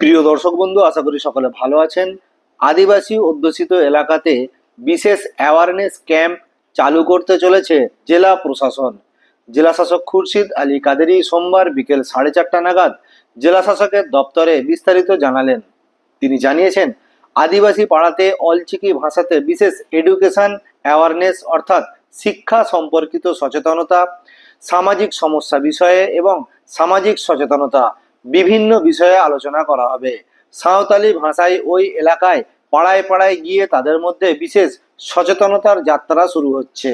প্রিয় দর্শক বন্ধু, আশা করি সকলে ভালো আছেন। আদিবাসী অধ্যুষিত এলাকাতে বিশেষ অ্যাওয়ারনেস ক্যাম্প চালু করতে চলেছে জেলা প্রশাসন। জেলা শাসক খুরশিদ আলী কাদেরী সোমবার বিকেল 4:30 নাগাদ জেলা শাসকের দপ্তরে বিস্তারিত জানালেন। তিনি জানিয়েছেন, আদিবাসী পাড়াতে অলচিকি ভাষাতে বিশেষ এডুকেশন অ্যাওয়ারনেস অর্থাৎ শিক্ষা সম্পর্কিত সচেতনতা, সামাজিক সমস্যা বিষয়ে এবং সামাজিক সচেতনতা বিভিন্ন বিষয়ে আলোচনা করা হবে। সাঁওতালি ভাষায় ওই এলাকায় পাড়ায় পাড়ায় গিয়ে তাদের মধ্যে বিশেষ সচেতনতার যাত্রা শুরু হচ্ছে।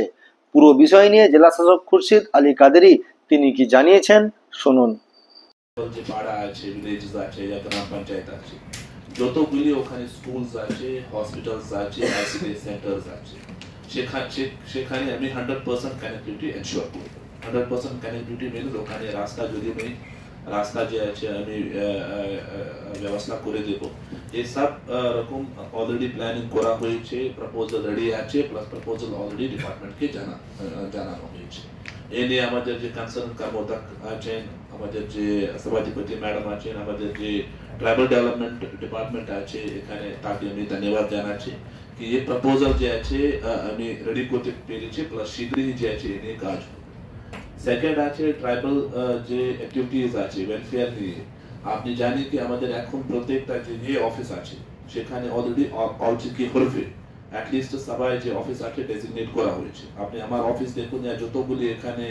পুরো বিষয় নিয়ে জেলা শাসক খুরশিদ আলী কাদেরী তিনি কি জানিয়েছেন শুনুন। যে পাড়া আছে, ভিলেজেস আছে, গ্রাম পঞ্চায়েত আছে, যতগুলি ওখানে স্কুলস আছে, হসপিটালস আছে, আইসিডি সেন্টার্স আছে, সেখানে আমি 100% কানেক্টিভিটি এনশিওর করব। 100% কানেক্টিভিটি মিনস ওখানে রাস্তা যদি নেই, রাস্তা যে আছে আমি ব্যবস্থা করে দেব। এই সব রকম অলরেডি প্ল্যানিং করা হয়েছে, প্রপোজাল রেডি আছে, প্লাস প্রপোজাল অলরেডি ডিপার্টমেন্টকে জানানো হয়েছে। এ নিয়ে আমাদের যে কনসার্ন কর্মদক্ষ আছেন, আমাদের যে সভাধিপতি ম্যাডাম আছেন, আমাদের যে ট্রাইবাল ডেভেলপমেন্ট ডিপার্টমেন্ট আছে, এখানে তাকে আমি ধন্যবাদ জানাচ্ছি কি এই প্রপোজাল যে আছে আমি রেডি করতে পেরেছি, প্লাস শীঘ্রই যে আছে এ নিয়ে কাজ হবে। সেকেন্ড আছে ট্রাইবাল যে অ্যাক্টিভিটিস আছে ওয়েলফেয়ার নিয়ে। আপনি জানেন কি আমাদের এখন প্রত্যেকটা যে অফিস আছে সেখানে অলরেডি অলচিকি হরফে অ্যাটলিস্ট সবাই যে অফিস আছে ডেজিগনেট করা হয়েছে। আপনি আমার অফিস দেখুন, যতগুলি এখানে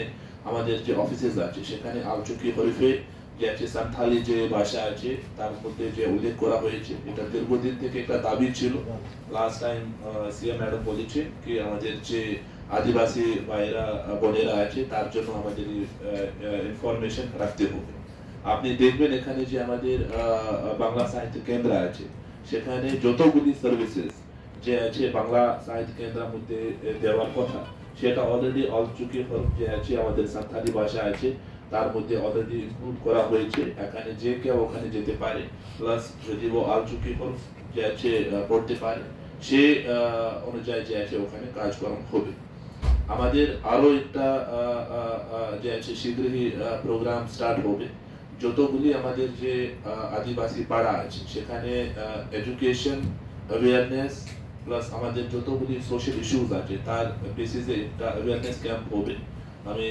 আমাদের যে অফিসেস আছে সেখানে অলচিকি হরফে যে আছে সান্থালি যে ভাষা আছে তার মধ্যে যে উল্লেখ করা হয়েছে। এটা দীর্ঘদিন থেকে একটা দাবি ছিল। লাস্ট টাইম সিএম ম্যাডাম বলেছে কি আমাদের যে আদিবাসী ভাইরা বোনেরা আছে তার জন্য আমাদের ইনফরমেশন রাখতে হবে। আপনি দেখবেন এখানে যে আমাদের বাংলা সাহিত্য কেন্দ্র আছে, সেখানে যতগুলি সার্ভিসেস যে আছে বাংলা সাহিত্য কেন্দ্রের মধ্যে দেওয়ার কথা সেটা অলরেডি অলচুকি হরফ যে আছে আমাদের সাঁওতালি ভাষা আছে তার মধ্যে অলরেডি ইনক্লুড করা হয়েছে। এখানে যে কেউ ওখানে যেতে পারে, প্লাস যদি ও অলচুকি হরফ যে আছে পড়তে পারে সে অনুযায়ী যে আছে ওখানে কাজকর্ম হবে। আমাদের আরো একটা যে আছে শীঘ্রই প্রোগ্রাম স্টার্ট হবে। যতগুলি আমাদের যে আদিবাসী পাড়া আছে সেখানে এডুকেশন অ্যাওয়ারনেস প্লাস আমাদের যতগুলি সোশ্যাল ইস্যুস আছে তার বেসিসে একটা অ্যাওয়ারনেস ক্যাম্প হবে। আমি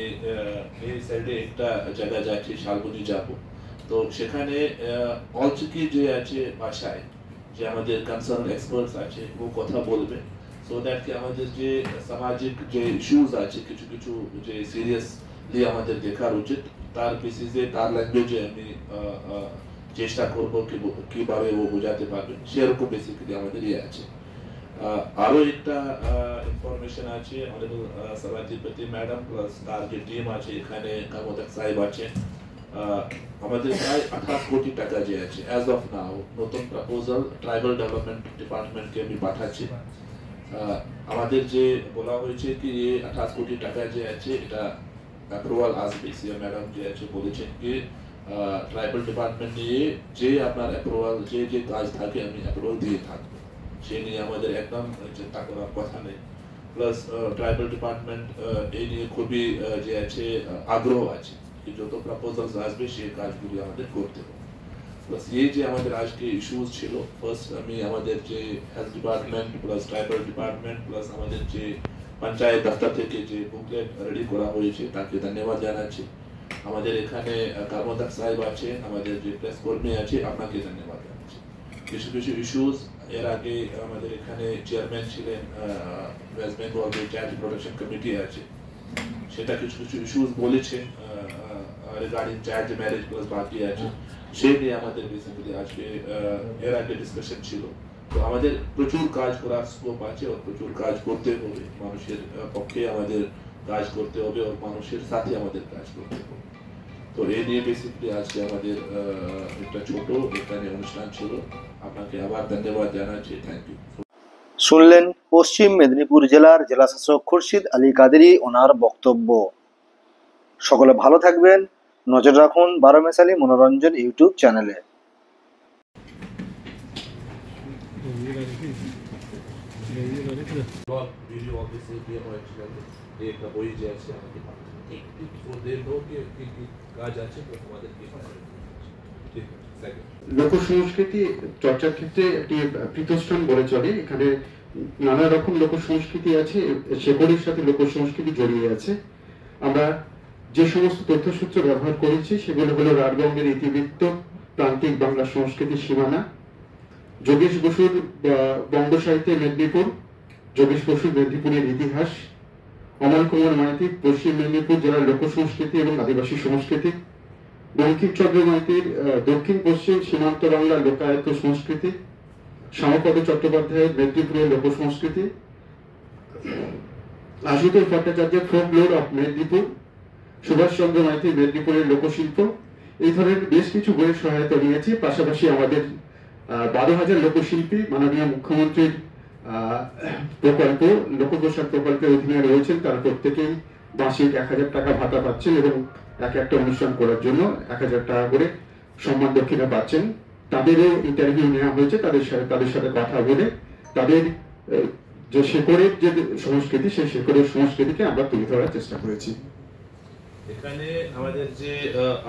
এই সাইডে একটা জায়গা যাচ্ছি, শালবনি যাব, তো সেখানে অলচিকি যে আছে ভাষায় যে আমাদের কনসার্ন এক্সপার্টস আছে ও কথা বলবে, সো দ্যাট কি আমাদের যে সামাজিক যে ইস্যুস আছে কিছু কিছু যে সিরিয়াসলি আমাদের দেখার উচিত, তার বেসিসে তার ল্যাঙ্গুয়েজে আমি চেষ্টা করব কিভাবে ও বোঝাতে পারবে, সেরকম বেসিক্যালি আমাদের ইয়ে আছে। আরো একটা ইনফরমেশন আছে, অনারেবল সভাধিপতি ম্যাডাম প্লাস তার যে টিম আছে এখানে কর্মদক্ষ সাহেব আছে, আমাদের প্রায় 28 কোটি টাকা যে আছে অ্যাজ অফ নাও নতুন প্রপোজাল ট্রাইবাল ডেভেলপমেন্ট ডিপার্টমেন্টকে আমি পাঠাচ্ছি। আমাদের যে বলা হয়েছে কি 28 কোটি টাকা যে আছে এটা অ্যাপ্রুভাল আসবে। সিএম ম্যাডাম যে আছে বলেছেন কি ট্রাইবাল ডিপার্টমেন্ট নিয়ে যে আপনার অ্যাপ্রুভাল যে কাজ থাকে আমি অ্যাপ্রুভাল দিয়ে থাকবো, সে নিয়ে আমাদের একদম চিন্তা করার কথা নেই। প্লাস ট্রাইবাল ডিপার্টমেন্ট এই নিয়ে খুবই যে আছে আগ্রহ আছে কি যত প্রপোজালস আসবে সেই কাজগুলি আমাদের করতে হবে। প্লাস এই যে আমাদের আজকে ইস্যুস ছিল, ফার্স্ট আমি আমাদের যে health department plus tribal department plus আমাদের যে পঞ্চায়েত দপ্তর থেকে যে বুকলেট রেডি করা হয়েছে তাকে ধন্যবাদ জানাচ্ছি। আমাদের এখানে কর্মদক্ষ সাহেব আছে, আমাদের যে প্রেস কর্মী আছে, আপনাকে ধন্যবাদ জানাচ্ছি। কিছু কিছু ইস্যুস এর আগে আমাদের এখানে চেয়ারম্যান ছিলেন ওয়েস্ট বেঙ্গল যে চাইল্ড প্রোটেকশন কমিটি আছে, সেটা কিছু কিছু ইস্যুস বলেছেন রিগার্ডিং চাইল্ড ম্যারেজ প্লাস বাকি আছে, সেই নিয়ে আমাদের বেসিক্যালি আজকে এর আগে ডিসকাশন ছিল। তো আমাদের প্রচুর কাজ করার স্কোপ আছে ও প্রচুর কাজ করতে হবে, মানুষের পক্ষে আমাদের কাজ করতে হবে ও মানুষের সাথে আমাদের কাজ করতে হবে। তো এই নিয়ে বেসিক্যালি আজকে আমাদের একটা ছোট এখানে অনুষ্ঠান ছিল। আপনাকে আবার ধন্যবাদ জানাচ্ছি, থ্যাংক ইউ। শুনলেন পশ্চিম মেদিনীপুর জেলার জেলাশাসক খুরশিদ আলী কাদেরী ওনার বক্তব্য। সকলে ভালো থাকবেন, নজর রাখুন 12 মেশালি মনোরঞ্জন ইউটিউব চ্যানেলে। ভিডিও অফিসে দিয়ে হয়েছিল একটা বই যে আছে আমাদের ওদের লোক কি কাজ আছে তো আমাদের কি ঠিক আছে। লোক সংস্কৃতি চর্চার ক্ষেত্রে একটি পীঠস্থান বলে চলে। এখানে নানা রকম লোক সংস্কৃতি আছে, শেকড়ের সাথে লোক সংস্কৃতি জড়িয়ে আছে। আমরা যে সমস্ত তথ্যসূত্র ব্যবহার করেছি সেগুলো হলো রাঢ়বঙ্গের ইতিবৃত্ত, প্রান্তিক বাংলা সংস্কৃতির সীমানা, যোগেশ বসুর বঙ্গ সাহিত্যে মেদিনীপুর, যোগেশ বসুর মেদিনীপুরের ইতিহাস, অমল কুমার মাইতির পশ্চিম মেদিনীপুর জেলার লোক সংস্কৃতি এবং আদিবাসী সংস্কৃতি, বঙ্কিমচন্দ্র মাইতির দক্ষিণ পশ্চিম সীমান্ত বাংলার লোকায়ত সংস্কৃতি, শ্যামাপদ চট্টোপাধ্যায়ের মেদিনীপুরের লোক সংস্কৃতি, আশুতোষ ভট্টাচার্যের ফোকলোর অফ মেদিনীপুর, সুভাষচন্দ্র মাইতির মেদিনীপুরের লোকশিল্প, এই ধরনের বেশ কিছু বইয়ের সহায়তা নিয়েছি। পাশাপাশি আমাদের 12,000 লোকশিল্পী মাননীয় মুখ্যমন্ত্রীর প্রকল্প লোকপ্রসাদ প্রকল্পের অধীনে রয়েছেন। তারা প্রত্যেকেই মাসিক 1,000 টাকা ভাতা পাচ্ছেন এবং একটা অনুষ্ঠান করার জন্য 1,000 টাকা করে সম্মান দক্ষিণা পাচ্ছেন। তাদেরও ইন্টারভিউ নেওয়া হয়েছে, তাদের সাথে কথা বলে তাদের যে শেকড়ের যে সংস্কৃতি, সেই শেকড়ের সংস্কৃতিকে আমরা তুলে ধরার চেষ্টা করেছি। এখানে আমাদের যে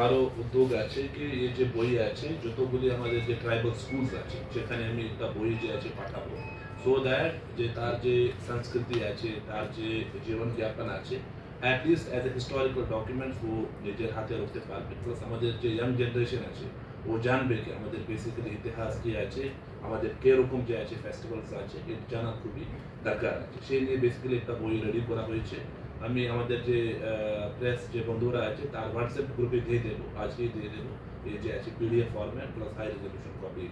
আরো উদ্যোগ আছে কি এই যে বই আছে যতগুলি আমাদের যে ট্রাইবাল স্কুলস আছে সেখানে আমি একটা বই যে আছে পাঠাবো, সো দ্যাট যে তার যে সংস্কৃতি আছে, তার যে জীবন যাপন আছে, at least as a historical documents ও নিজের হাতে রাখতে পারবে। প্লাস আমাদের যে ইয়াং জেনারেশন আছে ও জানবে কি আমাদের বেসিক্যালি ইতিহাস কি আছে, আমাদের কিরকম যে আছে ফেস্টিভ্যালস আছে, এটা জানা খুবই দরকার আছে। সেই নিয়ে বেসিক্যালি একটা বই রেডি করা হয়েছে। আমি আমাদের যে প্রেস যে বন্ধুরা আছে তার হোয়াটসঅ্যাপ গ্রুপে দিয়ে দেবো, আজকেই দিয়ে দেবো এই যে আছে PDF format plus high resolution copy.